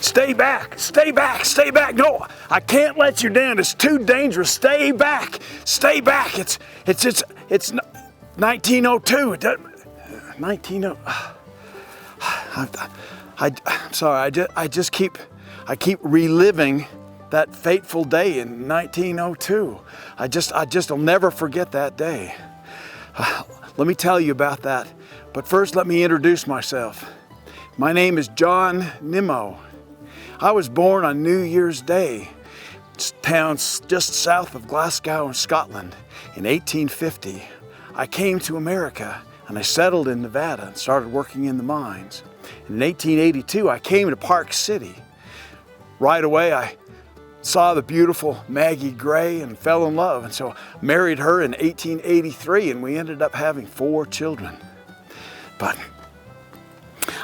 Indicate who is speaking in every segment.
Speaker 1: Stay back, stay back, stay back. No, I can't let you down. It's too dangerous. Stay back, stay back. It's 1902. 1902. I'm sorry. I keep reliving that fateful day in 1902. I'll never forget that day. Let me tell you about that. But first, let me introduce myself. My name is John Nimmo. I was born on New Year's Day, town just south of Glasgow in Scotland, in 1850. I came to America and I settled in Nevada and started working in the mines. In 1882, I came to Park City. Right away, I saw the beautiful Maggie Gray and fell in love, and so married her in 1883, and we ended up having 4 children. But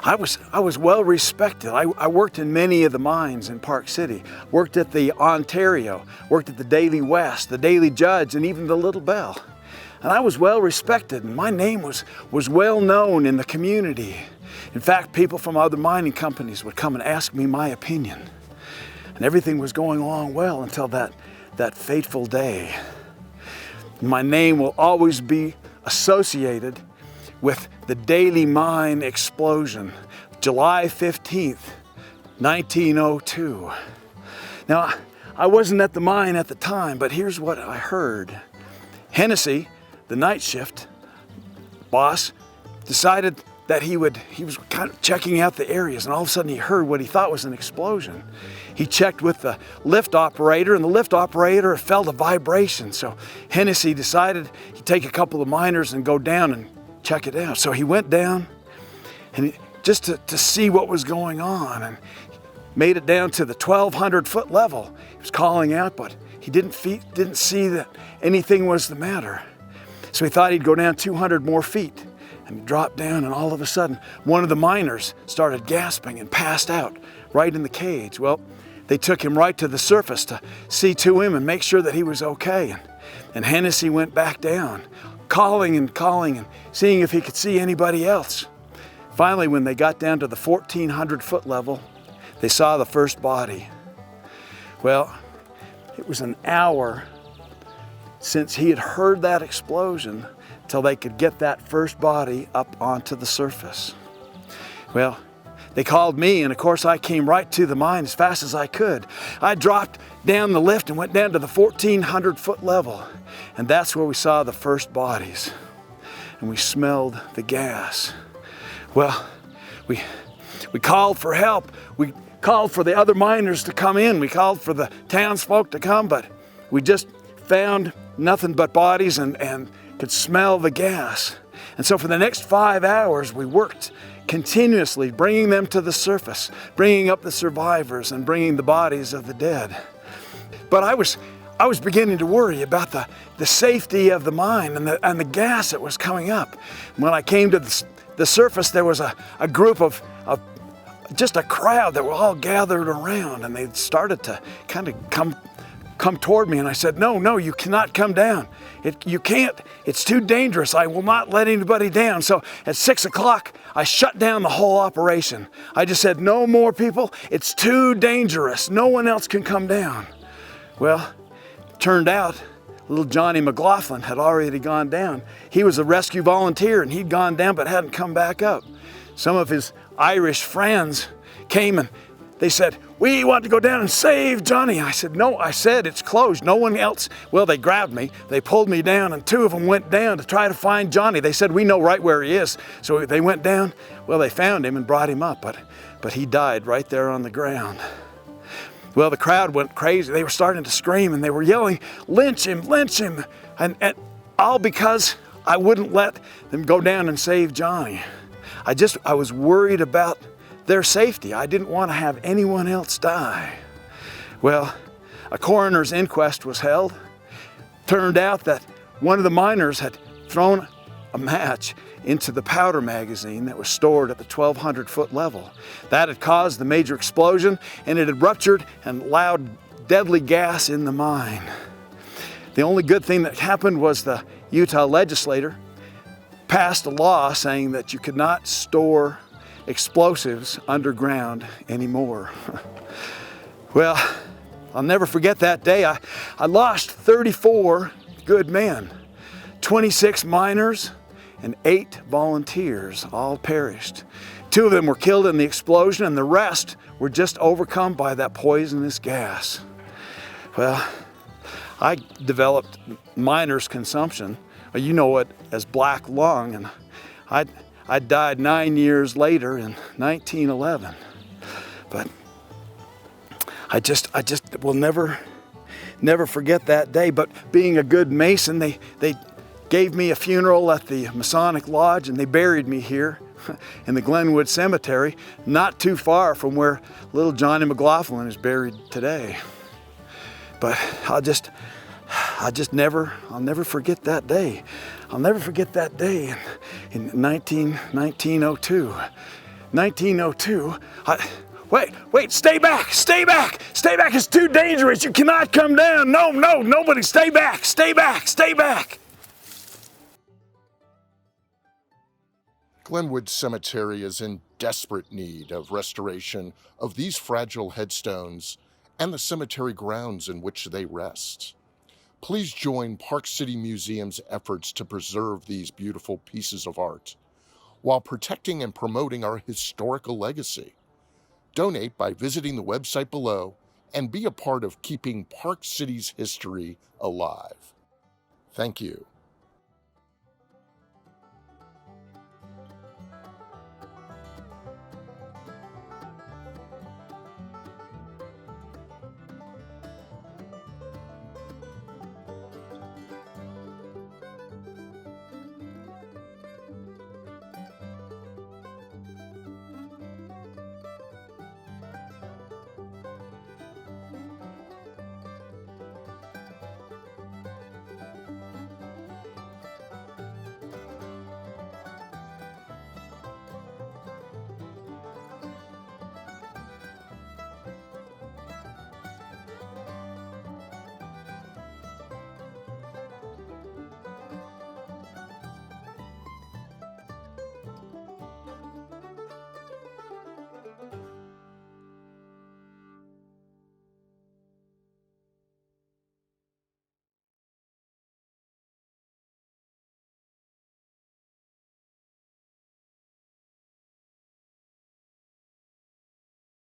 Speaker 1: I was well respected. I worked in many of the mines in Park City, worked at the Ontario, worked at the Daly West, the Daily Judge, and even the Little Bell. And I was well respected, and my name was well known in the community. In fact, people from other mining companies would come and ask me my opinion. And everything was going along well until that fateful day. My name will always be associated with the Daly Mine explosion, July 15th, 1902. Now, I wasn't at the mine at the time, but here's what I heard. Hennessy, the night shift boss, decided that he was kind of checking out the areas, and all of a sudden he heard what he thought was an explosion. He checked with the lift operator, and the lift operator felt a vibration. So Hennessy decided he'd take a couple of miners and go down and check it out. So he went down and just to see what was going on, and made it down to the 1,200-foot level. He was calling out, but he didn't see that anything was the matter. So he thought he'd go down 200 more feet, and he dropped down, and all of a sudden, one of the miners started gasping and passed out right in the cage. Well, they took him right to the surface to see to him and make sure that he was okay. And Hennessy went back down, calling and seeing if he could see anybody else. Finally, when they got down to the 1,400-foot level, they saw the first body. Well, it was an hour since he had heard that explosion till they could get that first body up onto the surface. Well, they called me, and of course I came right to the mine as fast as I could. I dropped down the lift and went down to the 1,400-foot level, and that's where we saw the first bodies, and we smelled the gas. Well, we called for help. We called for the other miners to come in. We called for the townsfolk to come, but we just found nothing but bodies and could smell the gas. And so for the next 5 hours, we worked continuously, bringing them to the surface, bringing up the survivors and bringing the bodies of the dead. But I was beginning to worry about the safety of the mine and the gas that was coming up. When I came to the surface, there was a group of just a crowd that were all gathered around, and they started to kind of come toward me, and I said, no, you cannot come down. You can't. It's too dangerous. I will not let anybody down. So at 6 o'clock, I shut down the whole operation. I just said, no more people. It's too dangerous. No one else can come down. Well, turned out little Johnny McLaughlin had already gone down. He was a rescue volunteer, and he'd gone down but hadn't come back up. Some of his Irish friends came and they said, we want to go down and save Johnny. I said, no, I said it's closed. No one else. Well, they grabbed me. They pulled me down, and 2 of them went down to try to find Johnny. They said, we know right where he is. So they went down. Well, they found him and brought him up, but he died right there on the ground. Well, the crowd went crazy. They were starting to scream, and they were yelling, lynch him, lynch him. And all because I wouldn't let them go down and save Johnny. I was worried about their safety. I didn't want to have anyone else die. Well, a coroner's inquest was held. Turned out that one of the miners had thrown a match into the powder magazine that was stored at the 1,200-foot level. That had caused the major explosion, and it had ruptured and allowed deadly gas in the mine. The only good thing that happened was the Utah legislator passed a law saying that you could not store explosives underground anymore. Well, I'll never forget that day. I lost 34 good men, 26 miners, and 8 volunteers all perished. 2 of them were killed in the explosion, and the rest were just overcome by that poisonous gas. Well, I developed miner's consumption, you know it as black lung, and I died 9 years later in 1911. But I just will never forget that day. But being a good Mason, they gave me a funeral at the Masonic Lodge, and they buried me here in the Glenwood Cemetery, not too far from where little Johnny McLaughlin is buried today. But I'll never forget that day. I'll never forget that day in 1902. 1902, wait, stay back, it's too dangerous, you cannot come down, no, nobody, stay back.
Speaker 2: Glenwood Cemetery is in desperate need of restoration of these fragile headstones and the cemetery grounds in which they rest. Please join Park City Museum's efforts to preserve these beautiful pieces of art while protecting and promoting our historical legacy. Donate by visiting the website below and be a part of keeping Park City's history alive. Thank you.